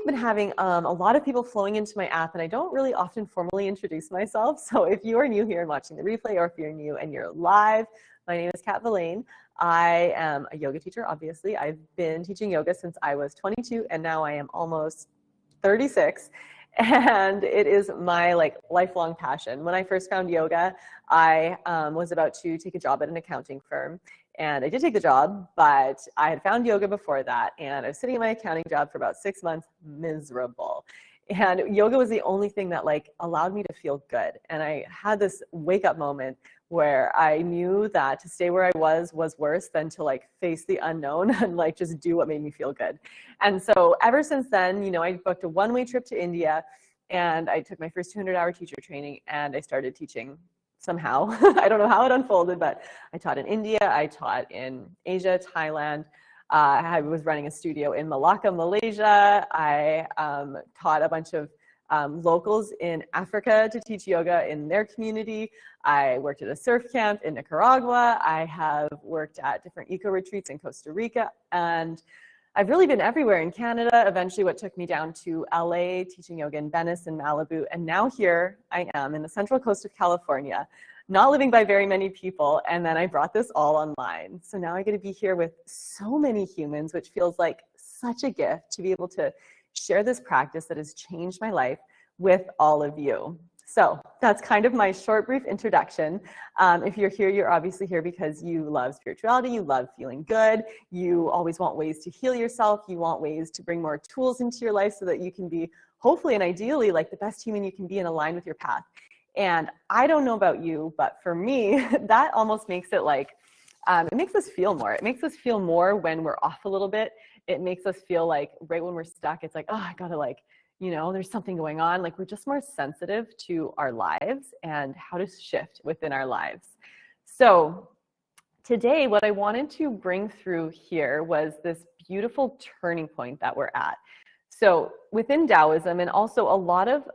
been having a lot of people flowing into my app, and I don't really often formally introduce myself. So if you are new here and watching the replay, or if you're new and you're live, my name is Kat Villain. I am a yoga teacher, obviously. I've been teaching yoga since I was 22, and now I am almost 36. And it is my lifelong passion. When I first found yoga, I was about to take a job at an accounting firm. And I did take the job, but I had found yoga before that. And I was sitting in my accounting job for about 6 months, miserable. And yoga was the only thing that allowed me to feel good. And I had this wake up moment where I knew that to stay where I was worse than to face the unknown and just do what made me feel good. And so ever since then, I booked a one-way trip to India, and I took my first 200-hour teacher training, and I started teaching somehow. I don't know how it unfolded, but I taught in India, I taught in Asia, Thailand. I was running a studio in Malacca, Malaysia. I taught a bunch of locals in Africa to teach yoga in their community. I worked at a surf camp in Nicaragua. I have worked at different eco retreats in Costa Rica, and I've really been everywhere in Canada. Eventually what took me down to LA, teaching yoga in Venice and Malibu. And now here I am in the central coast of California, not living by very many people. And then I brought this all online. So now I get to be here with so many humans, which feels like such a gift to be able to share this practice that has changed my life with all of you. So that's kind of my short, brief introduction. If you're here, you're obviously here because you love spirituality, you love feeling good, you always want ways to heal yourself, you want ways to bring more tools into your life so that you can be, hopefully and ideally, the best human you can be and align with your path. And I don't know about you, but for me, that almost makes it it makes us feel more. It makes us feel more when we're off a little bit. It makes us feel right when we're stuck, it's oh, I gotta there's something going on. We're just more sensitive to our lives and how to shift within our lives. So today, what I wanted to bring through here was this beautiful turning point that we're at. So within Taoism, and also a lot of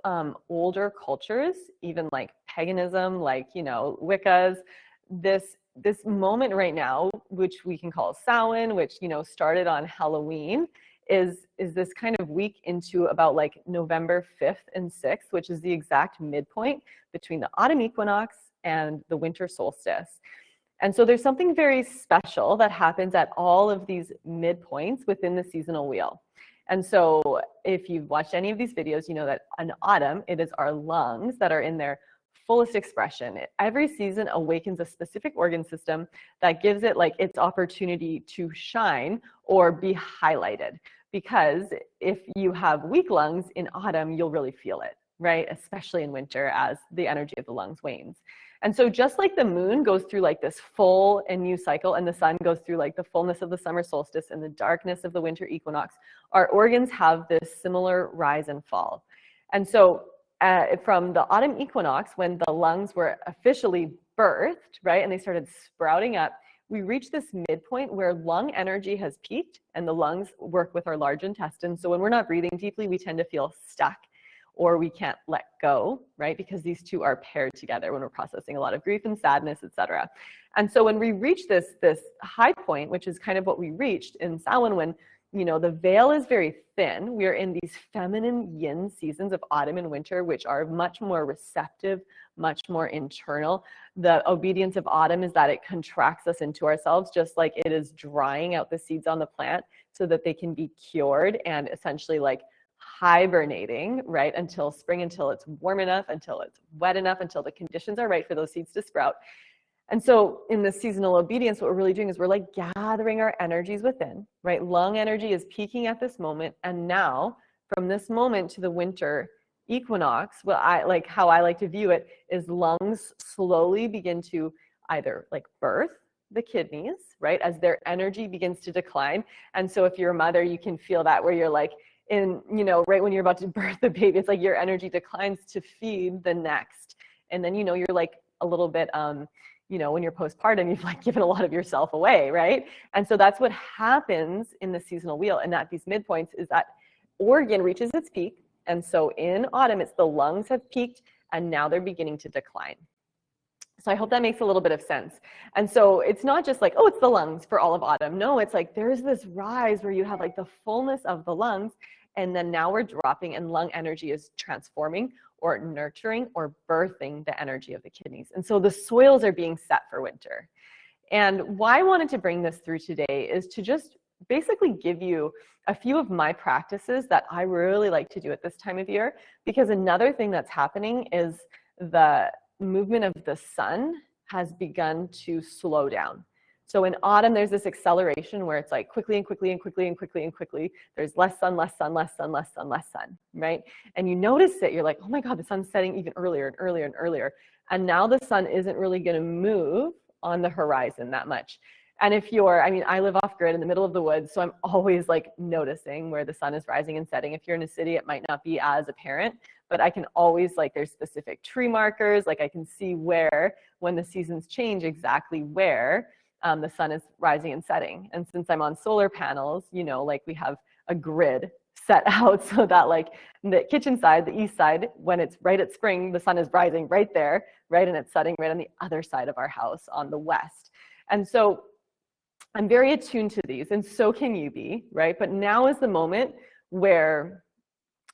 older cultures, even paganism, Wiccas, this moment right now, which we can call Samhain, which started on Halloween, is this kind of week into about November 5th and 6th, which is the exact midpoint between the autumn equinox and the winter solstice. And so there's something very special that happens at all of these midpoints within the seasonal wheel. And so if you've watched any of these videos, you know that in autumn, it is our lungs that are in their fullest expression. Every season awakens a specific organ system that gives it its opportunity to shine or be highlighted. Because if you have weak lungs in autumn, you'll really feel it, right? Especially in winter as the energy of the lungs wanes. And so just like the moon goes through this full and new cycle, and the sun goes through the fullness of the summer solstice and the darkness of the winter equinox, our organs have this similar rise and fall. And so from the autumn equinox, when the lungs were officially birthed, right, and they started sprouting up, we reach this midpoint where lung energy has peaked and the lungs work with our large intestine. So when we're not breathing deeply, we tend to feel stuck or we can't let go, right? Because these two are paired together when we're processing a lot of grief and sadness, etc. And so when we reach this high point, which is kind of what we reached in Samhain, when the veil is very thin. We're in these feminine yin seasons of autumn and winter, which are much more receptive, much more internal. The obedience of autumn is that it contracts us into ourselves, just like it is drying out the seeds on the plant so that they can be cured and essentially hibernating, right, until spring, until it's warm enough, until it's wet enough, until the conditions are right for those seeds to sprout. And so in the seasonal obedience, what we're really doing is we're gathering our energies within, right? Lung energy is peaking at this moment. And now from this moment to the winter equinox, how I like to view it is lungs slowly begin to either birth the kidneys, right? As their energy begins to decline. And so if you're a mother, you can feel that where you're right when you're about to birth the baby, it's your energy declines to feed the next. And then, you're a little bit, when you're postpartum, you've given a lot of yourself away, right? And so that's what happens in the seasonal wheel. And at these midpoints is that organ reaches its peak. And so in autumn, it's the lungs have peaked and now they're beginning to decline. So I hope that makes a little bit of sense. And so it's not just oh, it's the lungs for all of autumn. No, it's there's this rise where you have the fullness of the lungs And then now we're dropping, and lung energy is transforming or nurturing or birthing the energy of the kidneys. And so the soils are being set for winter. And why I wanted to bring this through today is to just basically give you a few of my practices that I really like to do at this time of year, because another thing that's happening is the movement of the sun has begun to slow down. So in autumn, there's this acceleration where it's like quickly and quickly and quickly and quickly and quickly. There's less sun, less sun, less sun, less sun, less sun, right? And you notice it, you're like, oh my God, the sun's setting even earlier and earlier and earlier. And now the sun isn't really going to move on the horizon that much. And if you're, I mean, I live off grid in the middle of the woods, so I'm always like noticing where the sun is rising and setting. If you're in a city, it might not be as apparent, but I can always, like, there's specific tree markers, like I can see where, when the seasons change, exactly where the sun is rising and setting. And since I'm on solar panels, you know, like we have a grid set out so that like the kitchen side, the east side, when it's right at spring, the sun is rising right there, right? And it's setting right on the other side of our house on the west. And so I'm very attuned to these, and so can you be, right? But now is the moment where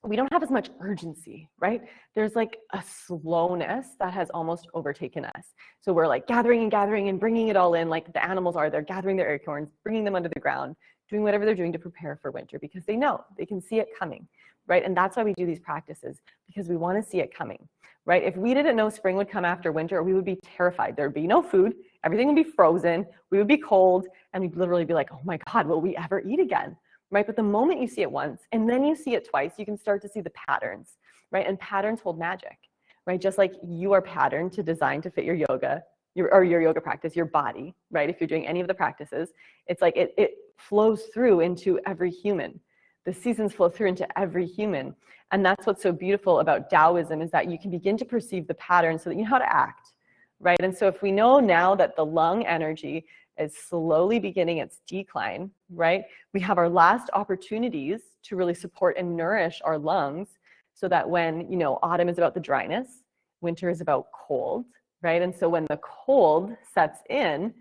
we don't have as much urgency, right? There's like a slowness that has almost overtaken us. So we're like gathering and gathering and bringing it all in, like the animals are, they're gathering their acorns, bringing them under the ground, doing whatever they're doing to prepare for winter, because they know, they can see it coming, right? And that's why we do these practices, because we want to see it coming, right? If we didn't know spring would come after winter, we would be terrified. There would be no food, everything would be frozen, we would be cold, and we'd literally be like, oh my God, will we ever eat again? Right? But the moment you see it once and then you see it twice, you can start to see the patterns, right? And patterns hold magic, right? Just like you are patterned to design to fit your yoga, your yoga practice, your body, right? If you're doing any of the practices, it's like it flows through into every human. The seasons flow through into every human. And that's what's so beautiful about Taoism, is that you can begin to perceive the patterns so that you know how to act, right? And so if we know now that the lung energy is slowly beginning its decline, right? We have our last opportunities to really support and nourish our lungs, so that when, you know, autumn is about the dryness, winter is about cold, right? And so when the cold sets in,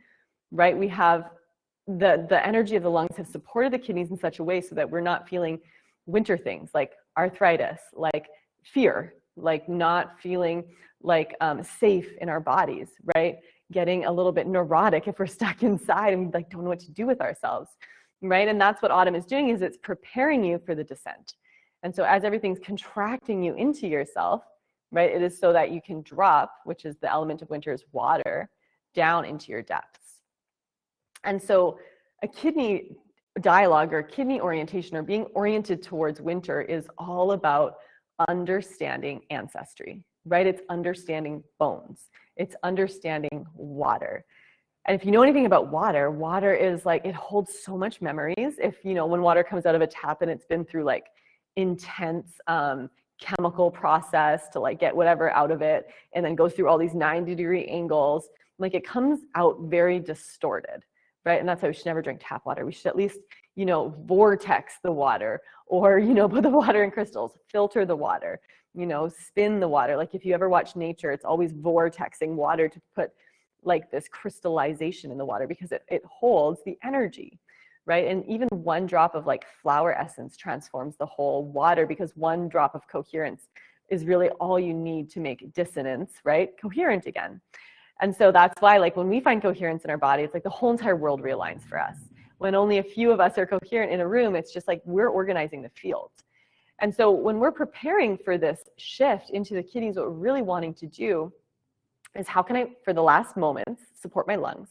right, we have the energy of the lungs have supported the kidneys in such a way so that we're not feeling winter things like arthritis, like fear, like not feeling like safe in our bodies, right? Getting a little bit neurotic if we're stuck inside and we like don't know what to do with ourselves, right? And that's what autumn is doing, is it's preparing you for the descent. And so as everything's contracting you into yourself, right, it is so that you can drop, which is the element of winter is water, down into your depths. And so a kidney dialogue or kidney orientation or being oriented towards winter is all about understanding ancestry, right? It's understanding bones. It's understanding water. And if you know anything about water, water is like, it holds so much memories. If, you know, when water comes out of a tap and it's been through like intense chemical process to like get whatever out of it, and then goes through all these 90-degree angles, like it comes out very distorted, right? And that's why we should never drink tap water. We should at least, you know, vortex the water, or, you know, put the water in crystals, filter the water, you know, spin the water. Like if you ever watch nature, it's always vortexing water to put like this crystallization in the water, because it holds the energy, right? And even one drop of like flower essence transforms the whole water, because one drop of coherence is really all you need to make dissonance, right, coherent again. And so that's why, like, when we find coherence in our body, it's like the whole entire world realigns for us. When only a few of us are coherent in a room, it's just like we're organizing the field. And so when we're preparing for this shift into the kidneys, what we're really wanting to do is, how can I, for the last moments, support my lungs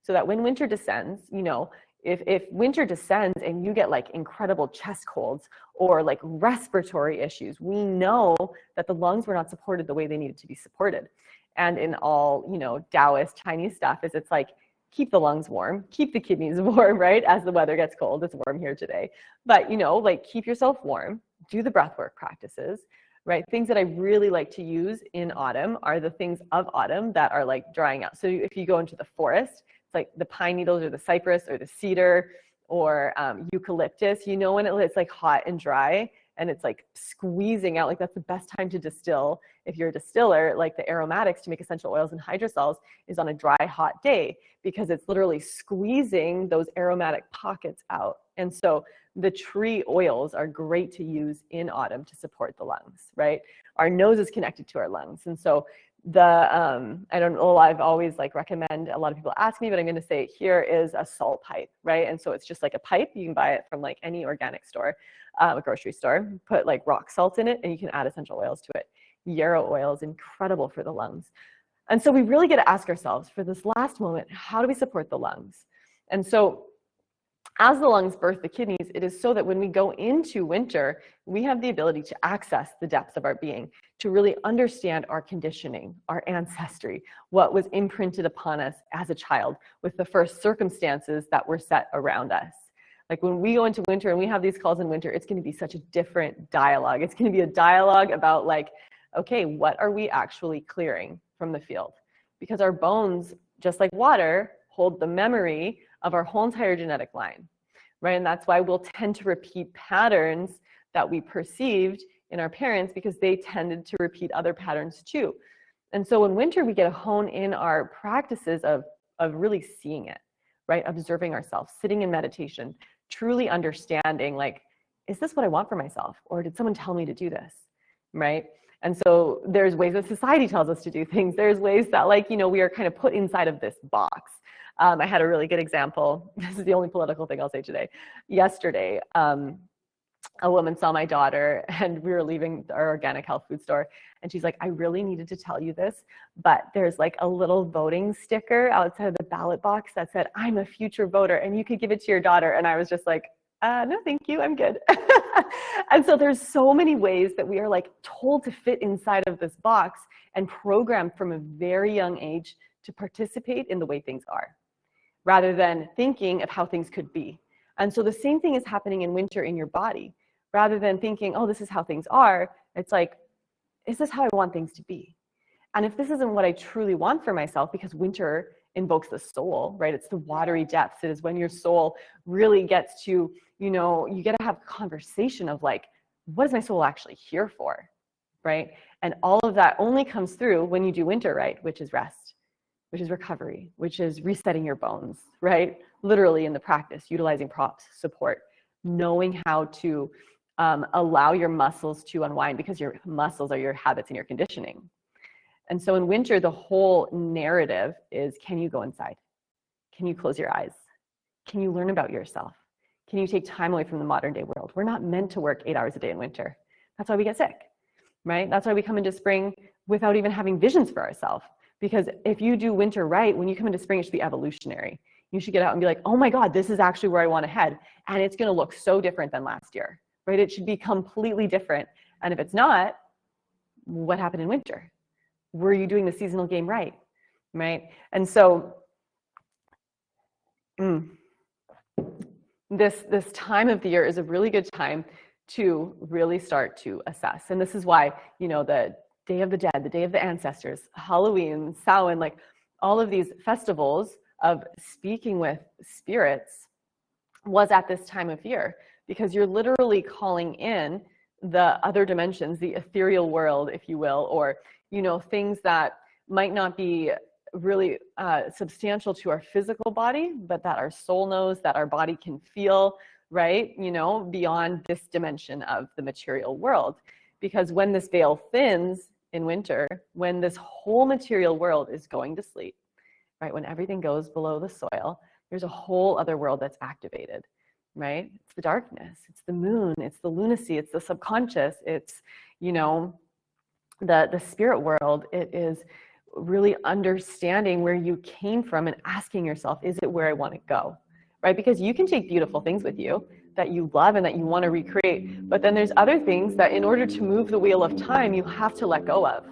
so that when winter descends, you know, if winter descends and you get like incredible chest colds or like respiratory issues, we know that the lungs were not supported the way they needed to be supported. And in all, you know, Taoist Chinese stuff is, it's like, keep the lungs warm, keep the kidneys warm, right? As the weather gets cold, it's warm here today. But, you know, like, keep yourself warm, do the breathwork practices, right? Things that I really like to use in autumn are the things of autumn that are like drying out. So if you go into the forest, it's like the pine needles or the cypress or the cedar or eucalyptus, you know, when it's like hot and dry and it's like squeezing out, like that's the best time to distill. If you're a distiller, like the aromatics to make essential oils and hydrosols is on a dry, hot day, because it's literally squeezing those aromatic pockets out. And so the tree oils are great to use in autumn to support the lungs, right? Our nose is connected to our lungs. And so I don't know, I've always like recommend, a lot of people ask me, but I'm going to say here is a salt pipe, right? And so it's just like a pipe. You can buy it from like any organic store, a grocery store, put like rock salt in it, and you can add essential oils to it. Yarrow oil is incredible for the lungs. And so we really get to ask ourselves for this last moment, how do we support the lungs? And so as the lungs birth the kidneys, it is so that when we go into winter, we have the ability to access the depths of our being, to really understand our conditioning, our ancestry, what was imprinted upon us as a child with the first circumstances that were set around us. Like when we go into winter and we have these calls in winter, it's going to be such a different dialogue. It's going to be a dialogue about like, okay, what are we actually clearing from the field? Because our bones, just like water, hold the memory of our whole entire genetic line, right? And that's why we'll tend to repeat patterns that we perceived in our parents, because they tended to repeat other patterns too. And so in winter, we get to hone in our practices of really seeing it, right? Observing ourselves, sitting in meditation, truly understanding, like, is this what I want for myself? Or did someone tell me to do this, right? And so there's ways that society tells us to do things. There's ways that, like, you know, we are kind of put inside of this box. I had a really good example. This is the only political thing I'll say today. Yesterday, a woman saw my daughter, and we were leaving our organic health food store, and she's like, I really needed to tell you this, but there's like a little voting sticker outside of the ballot box that said, I'm a future voter, and you could give it to your daughter. And I was just like, no, thank you, I'm good. And so there's so many ways that we are like told to fit inside of this box and programmed from a very young age to participate in the way things are, rather than thinking of how things could be. And so the same thing is happening in winter in your body. Rather than thinking, oh, this is how things are, it's like, is this how I want things to be? And if this isn't what I truly want for myself, because winter invokes the soul, right? It's the watery depths. It is when your soul really gets to, you know, you get to have a conversation of like, what is my soul actually here for, right? And all of that only comes through when you do winter right, which is rest, which is recovery, which is resetting your bones, right? Literally in the practice, utilizing props, support, knowing how to allow your muscles to unwind, because your muscles are your habits and your conditioning. And so in winter, the whole narrative is, can you go inside? Can you close your eyes? Can you learn about yourself? Can you take time away from the modern day world? We're not meant to work 8 hours a day in winter. That's why we get sick, right? That's why we come into spring without even having visions for ourselves. Because if you do winter right, when you come into spring, it should be evolutionary. You should get out and be like, oh my God, this is actually where I want to head. And it's going to look so different than last year, right? It should be completely different. And if it's not, what happened in winter? Were you doing the seasonal game right? And so this time of the year is a really good time to really start to assess. And this is why, you know, the Day of the Dead, the Day of the Ancestors, Halloween, Samhain, like all of these festivals of speaking with spirits was at this time of year, because you're literally calling in the other dimensions, the ethereal world, if you will, or, you know, things that might not be really substantial to our physical body, but that our soul knows, that our body can feel, right? You know, beyond this dimension of the material world. Because when this veil thins in winter, when this whole material world is going to sleep, right? When everything goes below the soil, there's a whole other world that's activated, right? It's the darkness, it's the moon, it's the lunacy, it's the subconscious, it's, you know, the spirit world. It is really understanding where you came from and asking yourself, is it where I want to go, right? Because you can take beautiful things with you that you love and that you want to recreate, but then there's other things that in order to move the wheel of time, you have to let go of,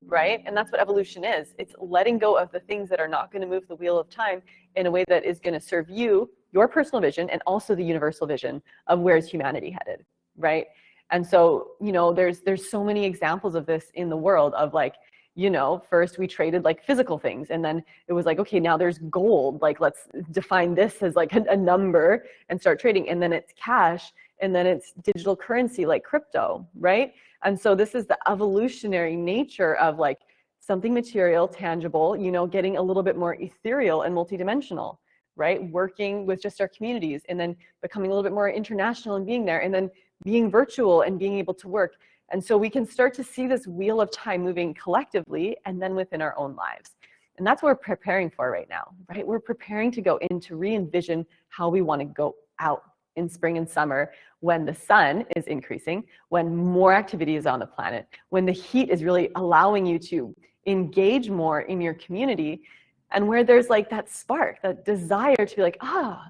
right? And that's what evolution is. It's letting go of the things that are not going to move the wheel of time in a way that is going to serve you, your personal vision, and also the universal vision of where's humanity headed, right? And so, you know, there's so many examples of this in the world of like, you know, first we traded like physical things, and then it was like, okay, now there's gold, like let's define this as like a number and start trading, and then it's cash, and then it's digital currency like crypto, right? And so this is the evolutionary nature of like something material, tangible, you know, getting a little bit more ethereal and multidimensional, right? Working with just our communities and then becoming a little bit more international and being there, and then being virtual and being able to work. And so we can start to see this wheel of time moving collectively and then within our own lives. And that's what we're preparing for right now, right? We're preparing to go in to re-envision how we want to go out in spring and summer, when the sun is increasing, when more activity is on the planet, when the heat is really allowing you to engage more in your community, and where there's like that spark, that desire to be like,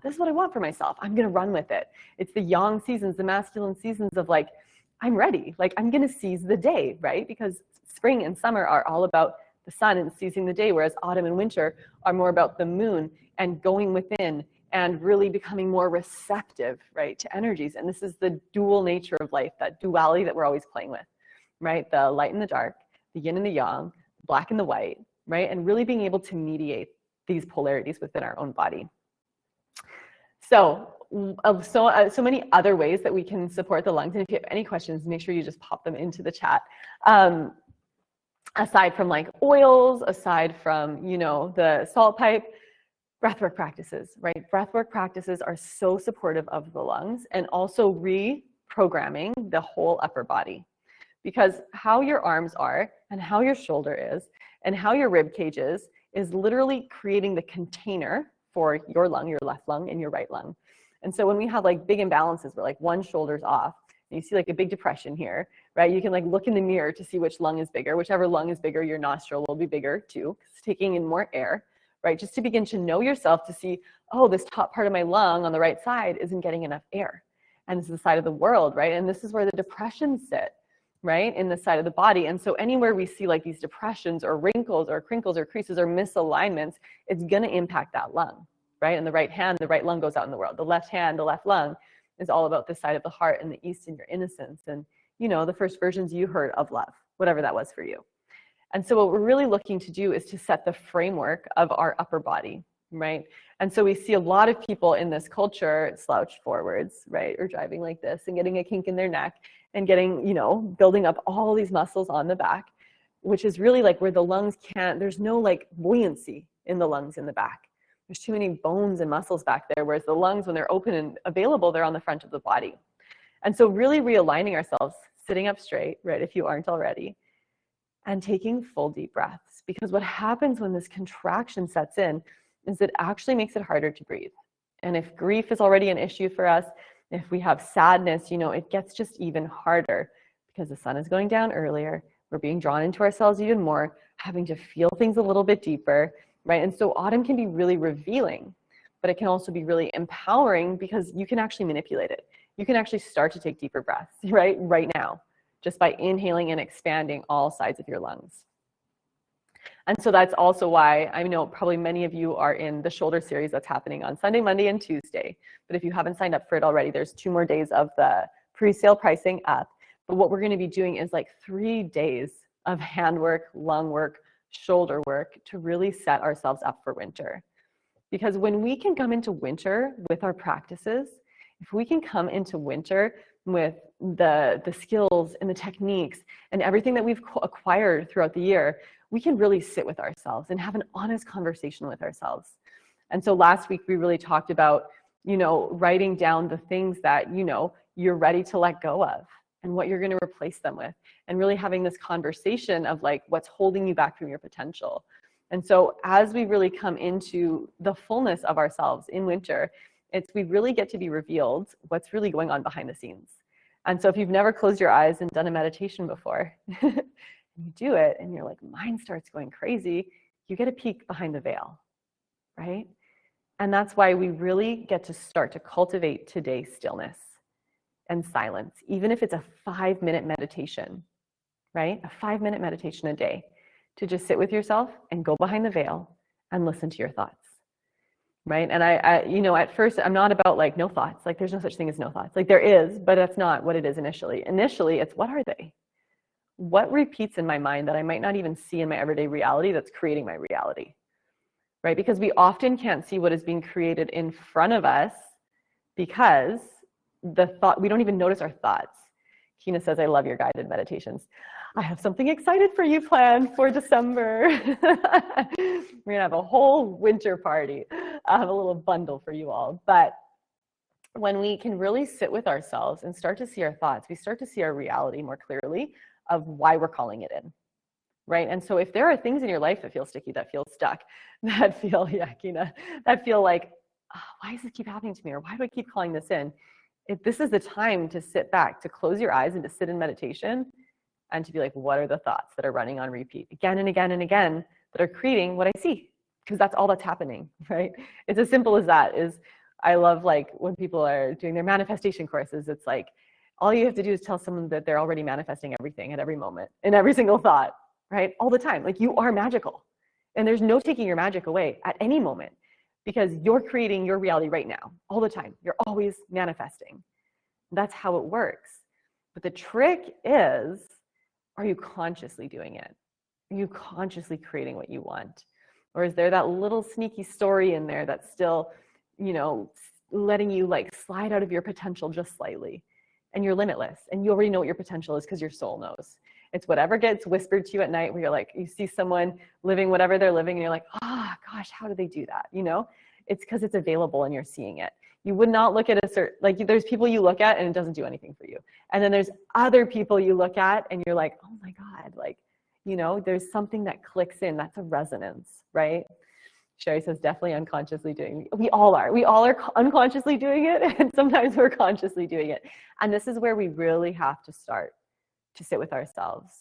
this is what I want for myself. I'm going to run with it. It's the yang seasons, the masculine seasons of like, I'm ready. Like, I'm going to seize the day, right? Because spring and summer are all about the sun and seizing the day, whereas autumn and winter are more about the moon and going within and really becoming more receptive, right, to energies. And this is the dual nature of life, that duality that we're always playing with, right? The light and the dark, the yin and the yang, black and the white, right? And really being able to mediate these polarities within our own body. So many other ways that we can support the lungs. And if you have any questions, make sure you just pop them into the chat. Aside from like oils, aside from, the salt pipe, breathwork practices, right? Breathwork practices are so supportive of the lungs, and also reprogramming the whole upper body. Because how your arms are and how your shoulder is and how your rib cage is literally creating the container for your lung, your left lung and your right lung. And so when we have like big imbalances where like one shoulder's off, and you see like a big depression here, right? You can like look in the mirror to see which lung is bigger. Whichever lung is bigger, your nostril will be bigger too, because it's taking in more air, right? Just to begin to know yourself, to see, oh, this top part of my lung on the right side isn't getting enough air. And this is the side of the world, right? And this is where the depressions sit, right? In the side of the body. And so anywhere we see like these depressions or wrinkles or crinkles or creases or misalignments, it's gonna impact that lung, right? And the right hand, the right lung goes out in the world. The left hand, the left lung is all about the side of the heart and the east and your innocence. And, the first versions you heard of love, whatever that was for you. And so what we're really looking to do is to set the framework of our upper body, right? And so we see a lot of people in this culture slouch forwards, right? Or driving like this and getting a kink in their neck and getting, building up all these muscles on the back, which is really like where the lungs there's no like buoyancy in the lungs in the back. There's too many bones and muscles back there, whereas the lungs, when they're open and available, they're on the front of the body. And so really realigning ourselves, sitting up straight, right, if you aren't already, and taking full deep breaths. Because what happens when this contraction sets in is it actually makes it harder to breathe. And if grief is already an issue for us, if we have sadness, it gets just even harder because the sun is going down earlier. We're being drawn into ourselves even more, having to feel things a little bit deeper, right? And so autumn can be really revealing, but it can also be really empowering because you can actually manipulate it. You can actually start to take deeper breaths, right now, just by inhaling and expanding all sides of your lungs. And so that's also why I know probably many of you are in the shoulder series that's happening on Sunday, Monday, and Tuesday. But if you haven't signed up for it already, there's 2 more days of the pre-sale pricing up. But what we're going to be doing is like 3 days of handwork, lung work, shoulder work to really set ourselves up for winter. Because when we can come into winter with our practices, if we can come into winter with the skills and the techniques and everything that we've acquired throughout the year, we can really sit with ourselves and have an honest conversation with ourselves. And so last week we really talked about, writing down the things that, you're ready to let go of and what you're going to replace them with, and really having this conversation of like what's holding you back from your potential. And so as we really come into the fullness of ourselves in winter, we really get to be revealed what's really going on behind the scenes. And so if you've never closed your eyes and done a meditation before, you do it and you're like, mind starts going crazy, you get a peek behind the veil, right? And that's why we really get to start to cultivate today's stillness and silence, even if it's a 5-minute meditation, right? A 5-minute meditation a day to just sit with yourself and go behind the veil and listen to your thoughts. Right. And I at first I'm not about like no thoughts, like there's no such thing as no thoughts. Like there is, but that's not what it is initially. Initially, it's what are they? What repeats in my mind that I might not even see in my everyday reality that's creating my reality? Right? Because we often can't see what is being created in front of us because we don't even notice our thoughts. Kina says, I love your guided meditations. I have something excited for you planned for December. We're gonna have a whole winter party. I have a little bundle for you all. But when we can really sit with ourselves and start to see our thoughts, we start to see our reality more clearly of why we're calling it in, right? And so if there are things in your life that feel sticky, that feel stuck, that feel, that feel like, oh, why does this keep happening to me? Or why do I keep calling this in? If this is the time to sit back, to close your eyes and to sit in meditation and to be like, what are the thoughts that are running on repeat again and again and again that are creating what I see? Because that's all that's happening, right? It's as simple as that. Is I love like when people are doing their manifestation courses, it's like, all you have to do is tell someone that they're already manifesting everything at every moment, in every single thought, right? All the time. Like you are magical. And there's no taking your magic away at any moment because you're creating your reality right now, all the time. You're always manifesting. That's how it works. But the trick is, are you consciously doing it? Are you consciously creating what you want? Or is there that little sneaky story in there that's still, letting you like slide out of your potential just slightly? And you're limitless. And you already know what your potential is because your soul knows. It's whatever gets whispered to you at night where you're like, you see someone living whatever they're living and you're like, gosh, how do they do that? It's because it's available and you're seeing it. You would not look at a certain, like there's people you look at and it doesn't do anything for you. And then there's other people you look at and you're like, oh my God, like, there's something that clicks in. That's a resonance, right? Sherry says definitely unconsciously doing it. We all are unconsciously doing it, and sometimes we're consciously doing it. And this is where we really have to start to sit with ourselves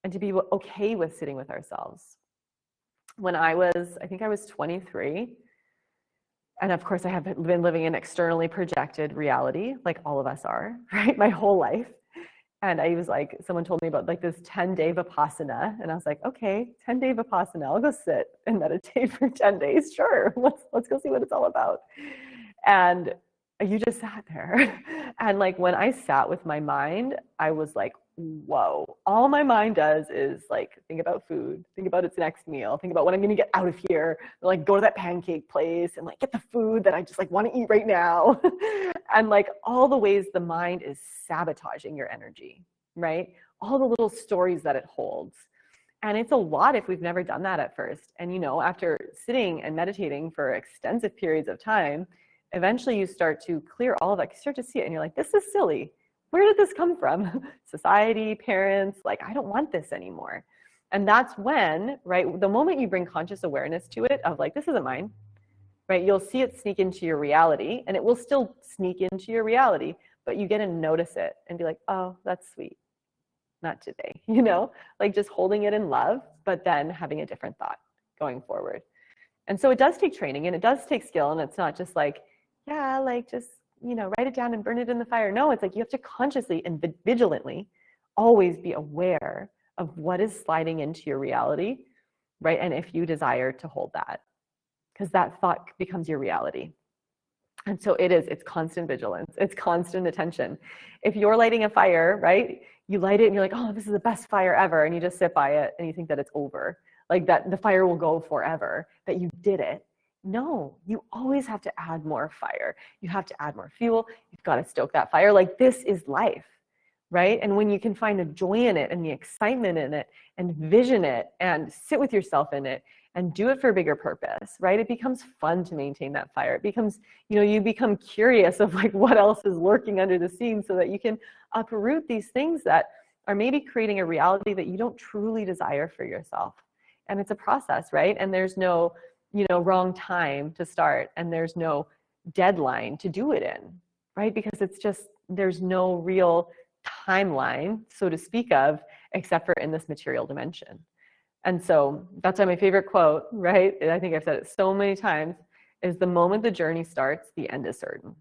and to be okay with sitting with ourselves. When I think I was 23, and of course I have been living an externally projected reality, like all of us are, right? My whole life. And I was like, someone told me about like this 10-day Vipassana. And I was like, okay, 10-day Vipassana, I'll go sit and meditate for 10 days. Sure, let's go see what it's all about. And you just sat there. And like when I sat with my mind, I was like, whoa, all my mind does is like think about food, think about its next meal, think about when I'm gonna get out of here, like go to that pancake place and like get the food that I just like want to eat right now. And like all the ways the mind is sabotaging your energy, right? All the little stories that it holds. And it's a lot if we've never done that at first. And after sitting and meditating for extensive periods of time, eventually you start to clear all of that. You start to see it and you're like, this is silly. Where did this come from? Society, parents, like, I don't want this anymore. And that's when, right, the moment you bring conscious awareness to it of like, this isn't mine, right? You'll see it sneak into your reality and it will still sneak into your reality, but you get to notice it and be like, oh, that's sweet. Not today, like just holding it in love, but then having a different thought going forward. And so it does take training and it does take skill. And it's not just like, yeah, like just, write it down and burn it in the fire. No, it's like you have to consciously and vigilantly always be aware of what is sliding into your reality, right? And if you desire to hold that, because that thought becomes your reality. And so it's constant vigilance. It's constant attention. If you're lighting a fire, right? You light it and you're like, oh, this is the best fire ever. And you just sit by it and you think that it's over, like that the fire will go forever, that you did it. No, you always have to add more fire. You have to add more fuel. You've got to stoke that fire. Like this is life, right? And when you can find the joy in it and the excitement in it and vision it and sit with yourself in it and do it for a bigger purpose, right? It becomes fun to maintain that fire. It becomes, you become curious of like what else is lurking under the scene so that you can uproot these things that are maybe creating a reality that you don't truly desire for yourself. And it's a process, right? And there's no, wrong time to start and there's no deadline to do it in, right? Because it's just, there's no real timeline, so to speak of, except for in this material dimension. And so that's why my favorite quote, right? And I think I've said it so many times, is the moment the journey starts, the end is certain.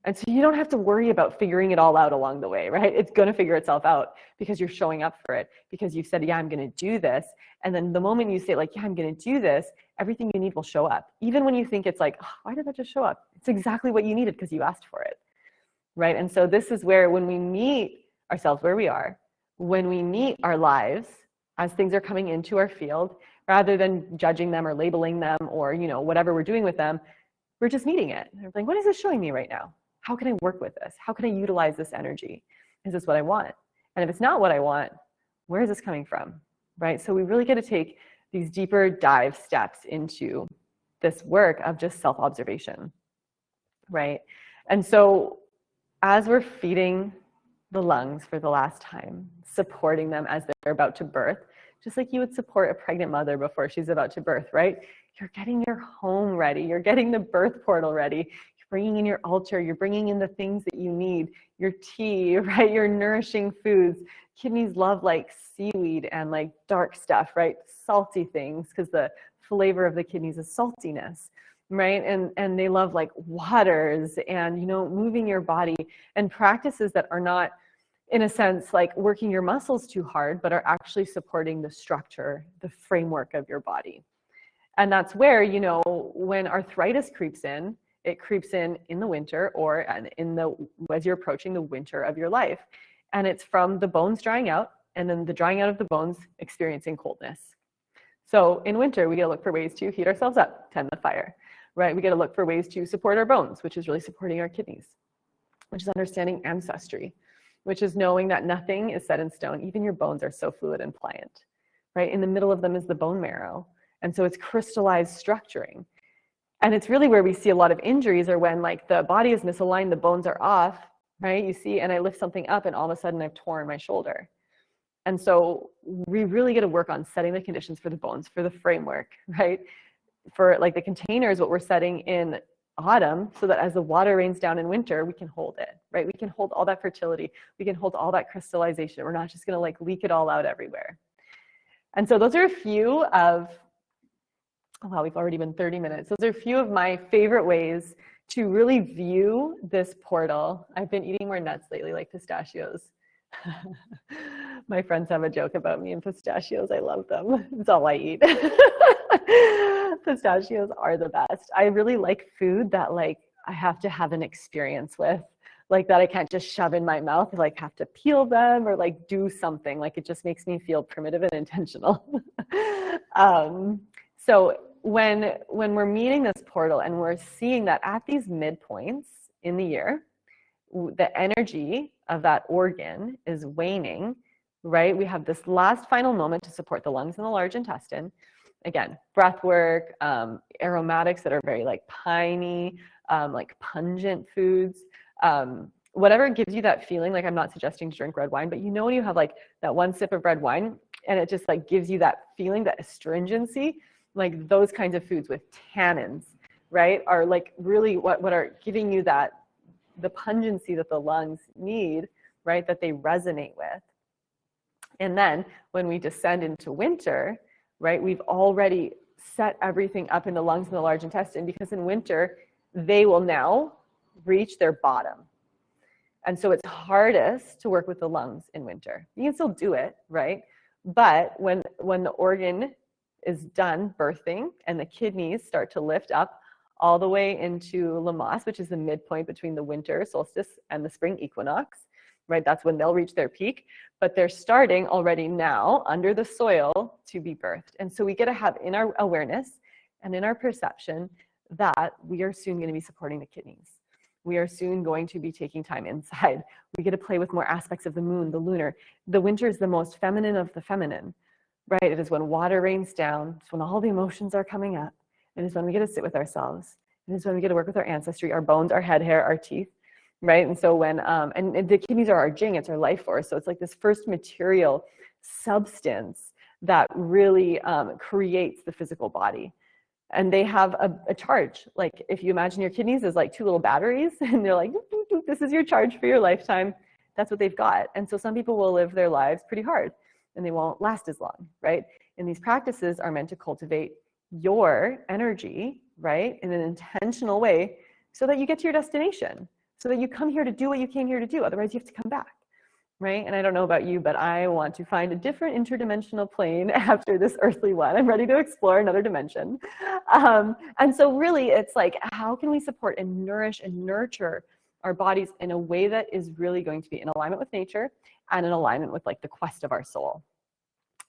And so you don't have to worry about figuring it all out along the way, right? It's going to figure itself out because you're showing up for it, because you've said, yeah, I'm going to do this. And then the moment you say like, yeah, I'm going to do this, everything you need will show up. Even when you think it's like, oh, why did that just show up? It's exactly what you needed because you asked for it, right? And so this is where when we meet ourselves where we are, when we meet our lives as things are coming into our field, rather than judging them or labeling them or, whatever we're doing with them, we're just meeting it. And we're like, what is this showing me right now? How can I work with this? How can I utilize this energy? Is this what I want? And if it's not what I want, where is this coming from, right? So we really get to take these deeper dive steps into this work of just self-observation, right? And so as we're feeding the lungs for the last time, supporting them as they're about to birth, just like you would support a pregnant mother before she's about to birth, right? You're getting your home ready. You're getting the birth portal ready. You're bringing in your altar. You're bringing in the things that you need, your tea, right? Your nourishing foods. Kidneys love like seaweed and like dark stuff, right? Salty things, because the flavor of the kidneys is saltiness, right? And they love like waters and, you know, moving your body and practices that are not, in a sense, like working your muscles too hard, but are actually supporting the structure, the framework of your body. And that's where, you know, when arthritis creeps in, it creeps in the winter or as you're approaching the winter of your life. And it's from the bones drying out and then the drying out of the bones experiencing coldness. So in winter, we got to look for ways to heat ourselves up, tend the fire, right? We got to look for ways to support our bones, which is really supporting our kidneys, which is understanding ancestry, which is knowing that nothing is set in stone. Even your bones are so fluid and pliant, right? In the middle of them is the bone marrow. And so it's crystallized structuring. And it's really where we see a lot of injuries are when like the body is misaligned, the bones are off, right? You see, and I lift something up and all of a sudden I've torn my shoulder. And so we really get to work on setting the conditions for the bones, for the framework, right? For like the container is what we're setting in autumn so that as the water rains down in winter, we can hold it, right? We can hold all that fertility. We can hold all that crystallization. We're not just going to like leak it all out everywhere. And so those are a few of, oh, wow, we've already been 30 minutes. Those are a few of my favorite ways to really view this portal. I've been eating more nuts lately, like pistachios. My friends have a joke about me and pistachios. I love them. It's all I eat. Pistachios are the best. I really like food that like I have to have an experience with, like that I can't just shove in my mouth. I like have to peel them or like do something. Like it just makes me feel primitive and intentional. So when we're meeting this portal and we're seeing that at these midpoints in the year, the energy of that organ is waning, right? We have this last final moment to support the lungs and the large intestine. Again, breath work, aromatics that are very like piney, like pungent foods, whatever gives you that feeling. Like I'm not suggesting to drink red wine, but you know when you have like that one sip of red wine and it just like gives you that feeling, that astringency, like those kinds of foods with tannins, right, are like really what are giving you that, the pungency that the lungs need, right, that they resonate with. And then when we descend into winter, right, we've already set everything up in the lungs and the large intestine, because in winter, they will now reach their bottom. And so it's hardest to work with the lungs in winter. You can still do it, right? But when the organ is done birthing and the kidneys start to lift up all the way into Lammas, which is the midpoint between the winter solstice and the spring equinox, right? That's when they'll reach their peak, but they're starting already now under the soil to be birthed. And so we get to have in our awareness and in our perception that we are soon going to be supporting the kidneys. We are soon going to be taking time inside. We get to play with more aspects of the moon, the lunar. The winter is the most feminine of the feminine, right? It is when water rains down. It's when all the emotions are coming up. It is when we get to sit with ourselves. It is when we get to work with our ancestry, our bones, our head hair, our teeth, right? And so when, and the kidneys are our jing, it's our life force. So it's like this first material substance that really creates the physical body. And they have a charge. Like if you imagine your kidneys as like two little batteries and they're like, doop, doop, doop, this is your charge for your lifetime. That's what they've got. And so some people will live their lives pretty hard and they won't last as long, right? And these practices are meant to cultivate your energy, right, in an intentional way so that you get to your destination, so that you come here to do what you came here to do. Otherwise, you have to come back, right? And I don't know about you, but I want to find a different interdimensional plane after this earthly one. I'm ready to explore another dimension. And so really, it's like, how can we support and nourish and nurture our bodies in a way that is really going to be in alignment with nature and in alignment with like the quest of our soul?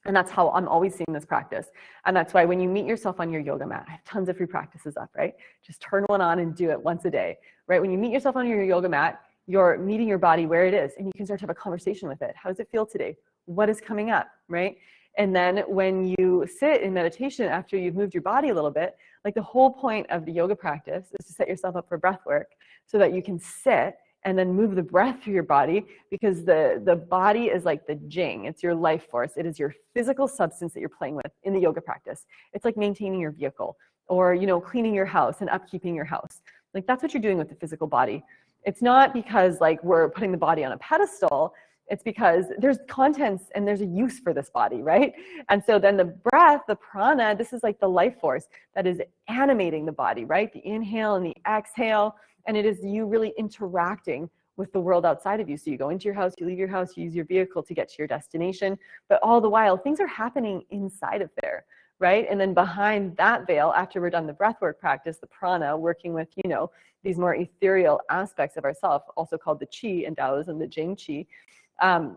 And that's how I'm always seeing this practice. And that's why when you meet yourself on your yoga mat, I have tons of free practices up, right? Just turn one on and do it once a day, right? When you meet yourself on your yoga mat, you're meeting your body where it is, and you can start to have a conversation with it. How does it feel today? What is coming up, right? And then when you sit in meditation after you've moved your body a little bit, like the whole point of the yoga practice is to set yourself up for breath work so that you can sit and then move the breath through your body, because the body is like the jing. It's your life force. It is your physical substance that you're playing with in the yoga practice. It's like maintaining your vehicle, or, you know, cleaning your house and upkeeping your house. Like that's what you're doing with the physical body. It's not because like we're putting the body on a pedestal. It's because there's contents and there's a use for this body, right? And so then the breath, the prana, this is like the life force that is animating the body, right? The inhale and the exhale. And it is you really interacting with the world outside of you. So you go into your house, you leave your house, you use your vehicle to get to your destination. But all the while, things are happening inside of there, right? And then behind that veil, after we're done the breathwork practice, the prana, working with, you know, these more ethereal aspects of ourself, also called the qi in Taoism, the jing qi,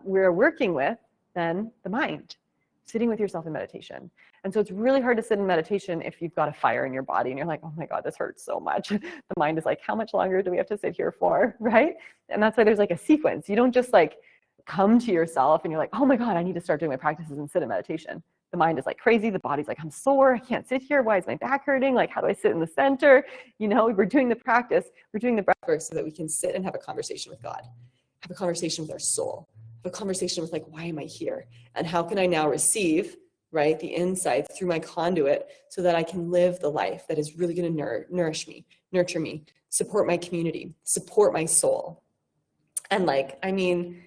we're working with then the mind, sitting with yourself in meditation. And so it's really hard to sit in meditation if you've got a fire in your body and you're like, oh my God, this hurts so much. The mind is like, how much longer do we have to sit here for, right? And that's why there's like a sequence. You don't just like come to yourself and you're like, oh my God, I need to start doing my practices and sit in meditation. The mind is like crazy. The body's like, I'm sore. I can't sit here. Why is my back hurting? Like, how do I sit in the center? You know, we're doing the practice. We're doing the breath work so that we can sit and have a conversation with God, have a conversation with our soul, have a conversation with like, why am I here? And how can I now receive, right, the insights through my conduit so that I can live the life that is really going to nourish me, nurture me, support my community, support my soul. And like, I mean,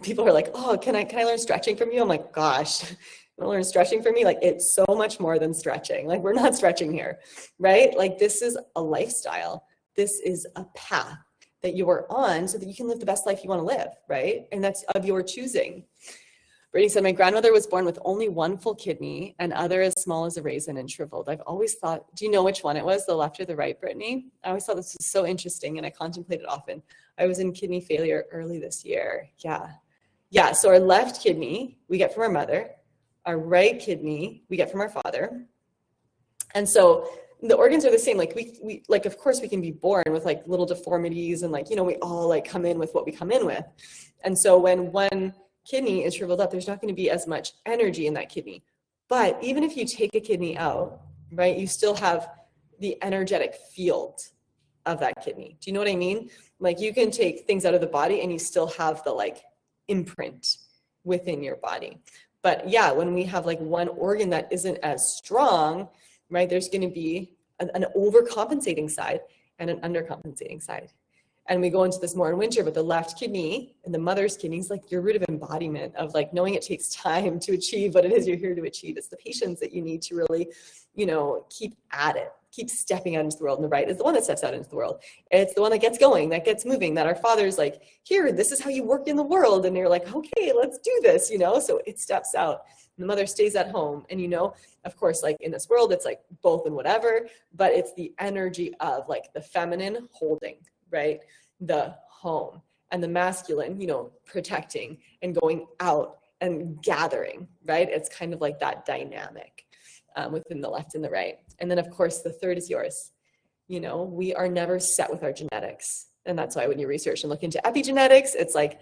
people are like, oh, can I learn stretching from you? I'm like, gosh, you want to learn stretching from me? Like, it's so much more than stretching. Like, we're not stretching here, right? Like, this is a lifestyle. This is a path that you are on so that you can live the best life you want to live, right? And that's of your choosing. Brittany said, my grandmother was born with only one full kidney and other as small as a raisin and shriveled. I've always thought, do you know which one it was, the left or the right, Brittany? I always thought this was so interesting and I contemplate it often. I was in kidney failure early this year. Yeah, so our left kidney, we get from our mother. Our right kidney, we get from our father. And so the organs are the same. Like we like, of course we can be born with like little deformities and like, you know, we all like come in with what we come in with. And so when one kidney is shriveled up, there's not going to be as much energy in that kidney. But even if you take a kidney out, right, you still have the energetic field of that kidney. Do you know what I mean? Like you can take things out of the body and you still have the like imprint within your body. But yeah, when we have like one organ that isn't as strong, right, there's going to be an overcompensating side and an undercompensating side. And we go into this more in winter, but the left kidney and the mother's kidney is like your root of embodiment of like knowing it takes time to achieve what it is you're here to achieve. It's the patience that you need to really, you know, keep at it, keep stepping out into the world. And the right is the one that steps out into the world. It's the one that gets going, that gets moving, that our father's like, here, this is how you work in the world. And you're like, okay, let's do this, you know? So it steps out. And the mother stays at home. And, you know, of course, like in this world, it's like both and whatever, but it's the energy of like the feminine holding, right? The home, and the masculine, you know, protecting and going out and gathering, right? It's kind of like that dynamic within the left and the right. And then of course, the third is yours. You know, we are never set with our genetics. And that's why when you research and look into epigenetics, it's like,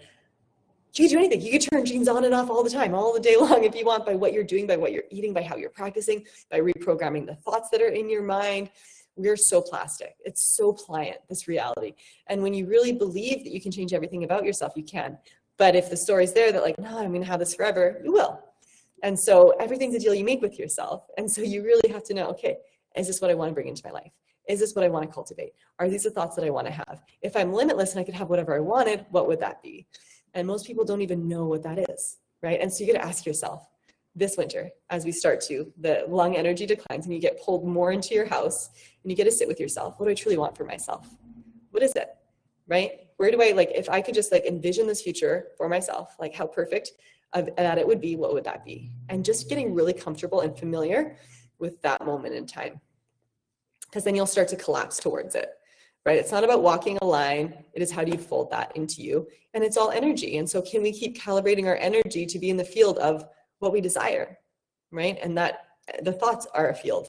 you can do anything. You can turn genes on and off all the time, all the day long if you want, by what you're doing, by what you're eating, by how you're practicing, by reprogramming the thoughts that are in your mind. We're so plastic. It's so pliant, this reality. And when you really believe that you can change everything about yourself, you can. But if the story's there that like, no, I'm going to have this forever, you will. And so everything's a deal you make with yourself. And so you really have to know, okay, is this what I want to bring into my life? Is this what I want to cultivate? Are these the thoughts that I want to have? If I'm limitless and I could have whatever I wanted, what would that be? And most people don't even know what that is, right? And so you got to ask yourself, this winter, as we start to, the lung energy declines and you get pulled more into your house and you get to sit with yourself. What do I truly want for myself? What is it, right? Where do I, like, if I could just like envision this future for myself, like how perfect that it would be, what would that be? And just getting really comfortable and familiar with that moment in time. Because then you'll start to collapse towards it, right? It's not about walking a line. It is how do you fold that into you? And it's all energy. And so can we keep calibrating our energy to be in the field of what we desire, right? And that the thoughts are a field,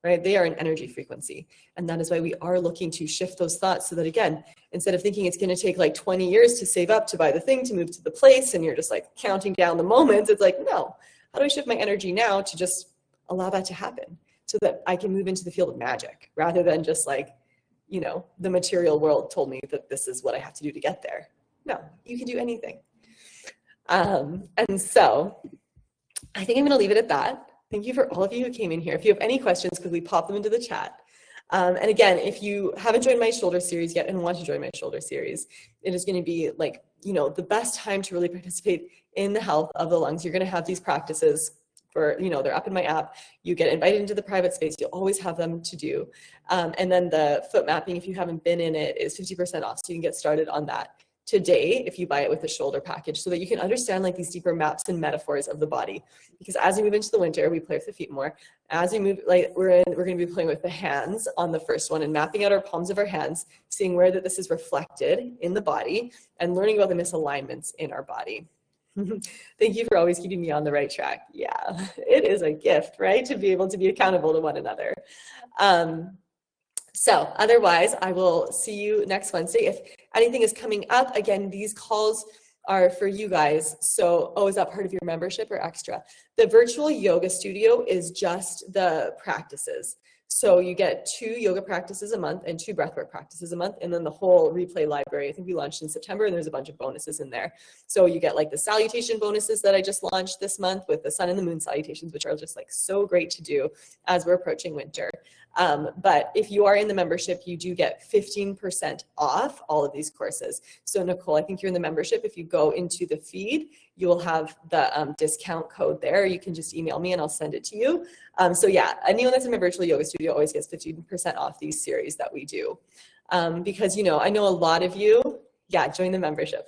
right? They are an energy frequency. And that is why we are looking to shift those thoughts so that, again, instead of thinking it's going to take like 20 years to save up to buy the thing, to move to the place, and you're just like counting down the moments, it's like, no, how do I shift my energy now to just allow that to happen so that I can move into the field of magic rather than just like, you know, the material world told me that this is what I have to do to get there. No, you can do anything. And so I think I'm going to leave it at that. Thank you for all of you who came in here. If you have any questions, quickly pop them into the chat. And again, if you haven't joined my shoulder series yet and want to join my shoulder series, it is going to be like, you know, the best time to really participate in the health of the lungs. You're going to have these practices for, you know, they're up in my app. You get invited into the private space. You'll always have them to do. And then the foot mapping, if you haven't been in it, is 50% off. So you can get started on that today if you buy it with the shoulder package, so that you can understand like these deeper maps and metaphors of the body. Because as we move into the winter, we play with the feet more. As we move, like we're going to be playing with the hands on the first one and mapping out our palms of our hands, seeing where that this is reflected in the body and learning about the misalignments in our body. Thank you for always keeping me on the right track. Yeah, it is a gift, right? To be able to be accountable to one another. So otherwise, I will see you next Wednesday. If anything is coming up, again, these calls are for you guys. So, is that part of your membership or extra? The virtual yoga studio is just the practices. So you get 2 yoga practices a month and 2 breathwork practices a month, and then the whole replay library. I think we launched in September, and there's a bunch of bonuses in there. So you get like the salutation bonuses that I just launched this month with the sun and the moon salutations, which are just like so great to do as we're approaching winter. But if you are in the membership, you do get 15% off all of these courses. So Nicole, I think you're in the membership. If you go into the feed, you will have the discount code there. You can just email me and I'll send it to you. So yeah, anyone that's in my virtual yoga studio always gets 15% off these series that we do. Because, you know, I know a lot of you, yeah, join the membership.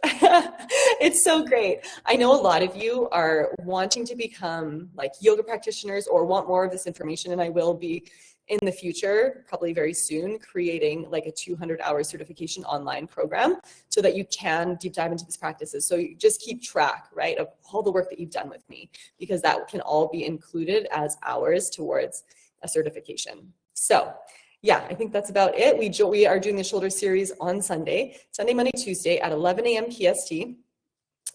It's so great. I know a lot of you are wanting to become like yoga practitioners or want more of this information, and I will be in the future, probably very soon, creating like a 200-hour certification online program so that you can deep dive into these practices. So you just keep track, right, of all the work that you've done with me, because that can all be included as hours towards a certification. So yeah, I think that's about it. We are doing the shoulder series on Sunday, Monday, Tuesday at 11 a.m. PST.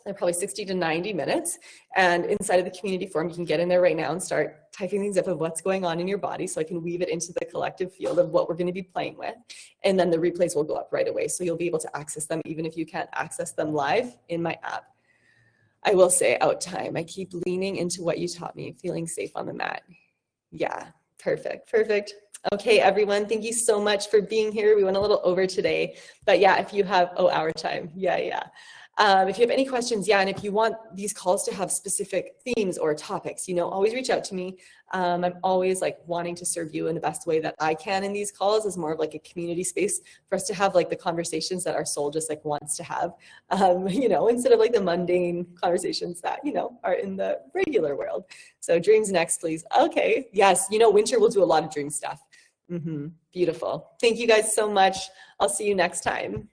They're probably 60 to 90 minutes. And inside of the community forum, you can get in there right now and start typing things up of what's going on in your body, so I can weave it into the collective field of what we're going to be playing with. And then the replays will go up right away. So you'll be able to access them even if you can't access them live in my app. I will say out time, I keep leaning into what you taught me, feeling safe on the mat. Yeah, perfect. Okay, everyone, thank you so much for being here. We went a little over today, but yeah, if you have, our time. Yeah. If you have any questions, and if you want these calls to have specific themes or topics, you know, always reach out to me. I'm always like wanting to serve you in the best way that I can in these calls, as more of like a community space for us to have like the conversations that our soul just like wants to have, you know, instead of like the mundane conversations that, you know, are in the regular world. So dreams next, please. Okay. Yes. You know, winter will do a lot of dream stuff. Beautiful. Thank you guys so much. I'll see you next time.